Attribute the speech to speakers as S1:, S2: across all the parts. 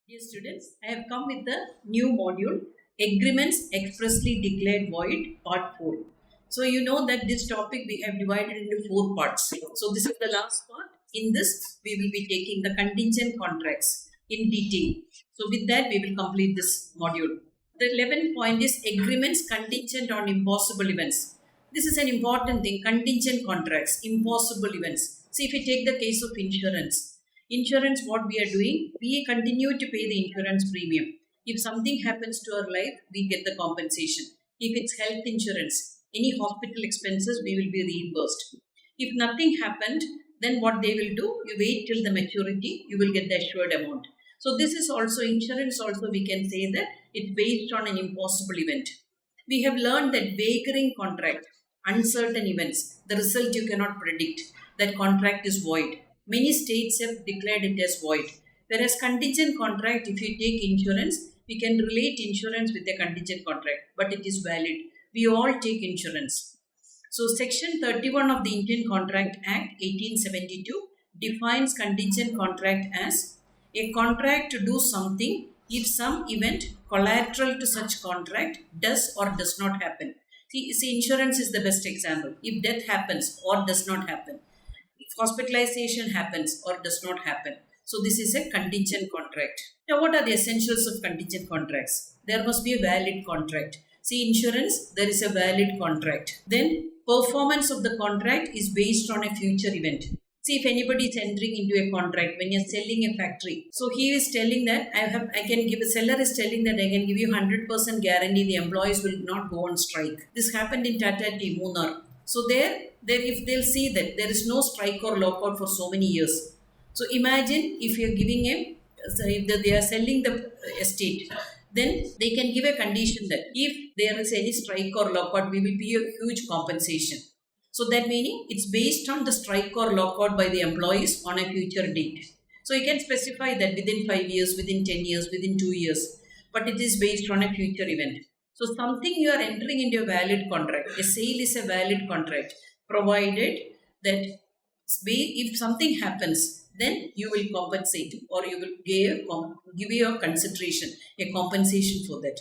S1: Dear students, I have come with the new module, Agreements Expressly Declared Void, Part 4. So, you know that this topic we have divided into 4 parts. So, this is the last part. In this, we will be taking the contingent contracts in detail. So, with that, we will complete this module. The 11th point is agreements contingent on impossible events. This is an important thing, contingent contracts, impossible events. See, if we take the case of insurance, what we are doing, we continue to pay the insurance premium. If something happens to our life, we get the compensation. If it's health insurance, any hospital expenses, we will be reimbursed. If nothing happened, then what they will do, you wait till the maturity, you will get the assured amount. So this is also insurance, also we can say that it's based on an impossible event. We have learned that wagering contract, uncertain events, the result you cannot predict, that contract is void. Many states have declared it as void. Whereas contingent contract, if you take insurance, we can relate insurance with a contingent contract, but it is valid. We all take insurance. So Section 31 of the Indian Contract Act 1872 defines contingent contract as a contract to do something if some event collateral to such contract does or does not happen. See, insurance is the best example. If death happens or does not happen, if hospitalization happens or does not happen. So this is a contingent contract. Now, what are the essentials of contingent contracts? There must be a valid contract. See, insurance, there is a valid contract. Then, performance of the contract is based on a future event. See, if anybody is entering into a contract, when you're selling a factory, so he is telling that seller is telling that I can give you 100% guarantee the employees will not go on strike. This happened in Tata Tea, Munnar. So there, if they'll see that there is no strike or lockout for so many years. So imagine if you're giving if they are selling the estate, then they can give a condition that if there is any strike or lockout, we will pay a huge compensation. So that meaning it's based on the strike or lockout by the employees on a future date. So you can specify that within 5 years, within 10 years, within 2 years, but it is based on a future event. So something you are entering into a valid contract. A sale is a valid contract, provided that if something happens, then you will compensate or you will give you a consideration, a compensation for that.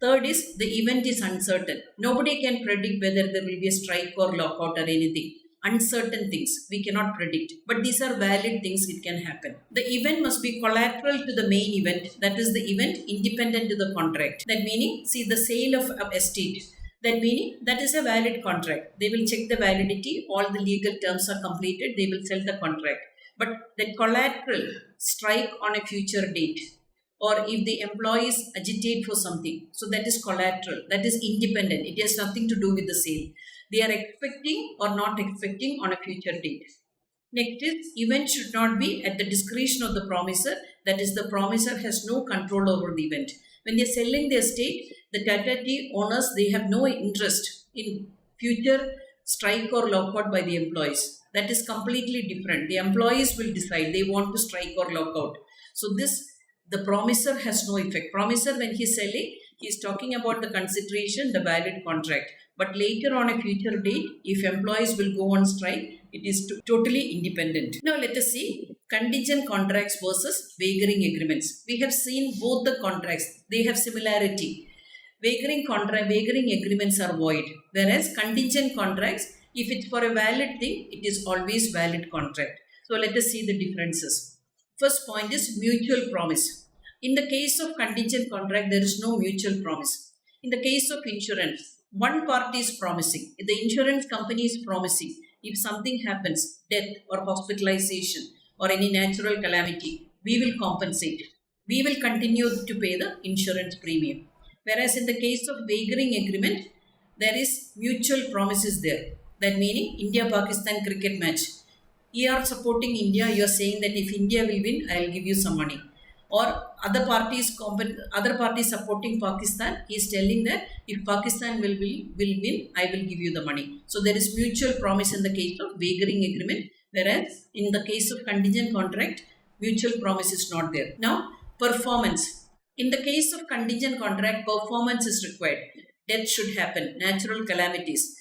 S1: Third is the event is uncertain. Nobody can predict whether there will be a strike or lockout or anything. Uncertain things we cannot predict, but these are valid things, it can happen. The event must be collateral to the main event, that is the event independent to the contract. That meaning, see, the sale of estate, that meaning that is a valid contract. They will check the validity, all the legal terms are completed, they will sell the contract. But that collateral, strike on a future date, or if the employees agitate for something, so that is collateral, that is independent, it has nothing to do with the sale. They are expecting or not expecting on a future date. Next is, event should not be at the discretion of the promisor, that is the promisor has no control over the event. When they are selling their estate, the Tata Tea owners, they have no interest in future strike or lockout by the employees. That is completely different. The employees will decide they want to strike or lockout. So the promisor has no effect. Promisor, when he is selling, he is talking about the consideration, the valid contract. But later on a future date, if employees will go on strike, it is totally independent. Now let us see contingent contracts versus wagering agreements. We have seen both the contracts. They have similarity. Wagering agreements are void. Whereas contingent contracts, if it's for a valid thing, it is always valid contract. So let us see the differences. First point is mutual promise. In the case of contingent contract, there is no mutual promise. In the case of insurance, one party is promising. The insurance company is promising. If something happens, death or hospitalization or any natural calamity, we will compensate. We will continue to pay the insurance premium. Whereas in the case of wagering agreement, there is mutual promises there. That meaning India-Pakistan cricket match. You are supporting India, you are saying that if India will win, I will give you some money. Or other parties supporting Pakistan, he is telling that if Pakistan will win, I will give you the money. So there is mutual promise in the case of wagering agreement, whereas in the case of contingent contract, mutual promise is not there. Now, performance. In the case of contingent contract, performance is required. Death should happen, natural calamities,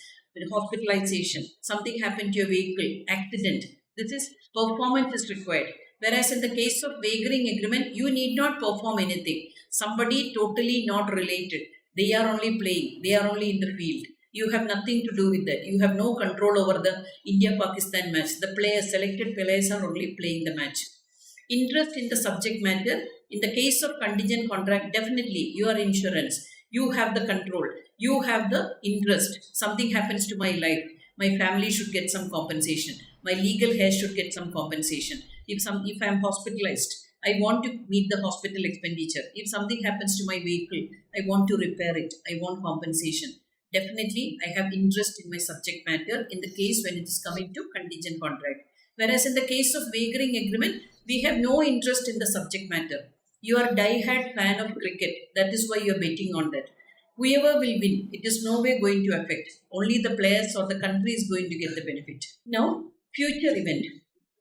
S1: hospitalization, something happened to your vehicle, accident. This is performance is required. Whereas in the case of wagering agreement, you need not perform anything. Somebody totally not related. They are only playing. They are only in the field. You have nothing to do with that. You have no control over the India-Pakistan match. The players, selected players are only playing the match. Interest in the subject matter. In the case of contingent contract, definitely you are insurance. You have the control. You have the interest. Something happens to my life. My family should get some compensation. My legal hair should get some compensation. If I am hospitalized, I want to meet the hospital expenditure. If something happens to my vehicle, I want to repair it. I want compensation. Definitely, I have interest in my subject matter in the case when it is coming to contingent contract. Whereas in the case of wagering agreement, we have no interest in the subject matter. You are a die-hard fan of cricket. That is why you are betting on that. Whoever will win, it is no way going to affect. Only the players or the country is going to get the benefit. Now, future event.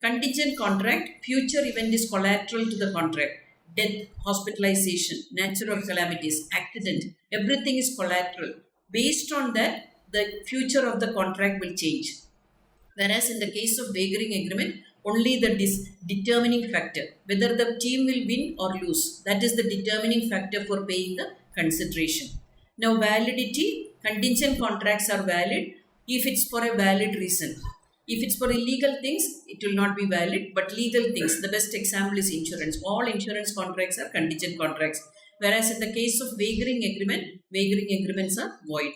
S1: Contingent contract, future event is collateral to the contract. Death, hospitalization, natural calamities, accident, everything is collateral. Based on that, the future of the contract will change. Whereas in the case of wagering agreement, only the determining factor, whether the team will win or lose, that is the determining factor for paying the consideration. Now, validity, contingent contracts are valid if it's for a valid reason. If it's for illegal things, it will not be valid, but legal things, the best example is insurance. All insurance contracts are contingent contracts. Whereas in the case of wagering agreements are void.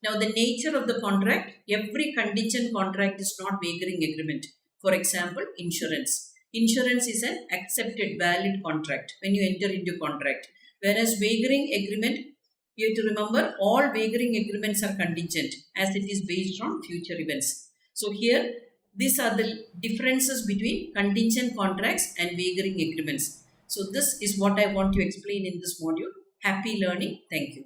S1: Now, the nature of the contract, every contingent contract is not wagering agreement. For example, insurance. Insurance is an accepted, valid contract when you enter into contract. Whereas wagering agreement, you have to remember all wagering agreements are contingent as it is based on future events. So here, these are the differences between contingent contracts and wagering agreements. So this is what I want to explain in this module. Happy learning. Thank you.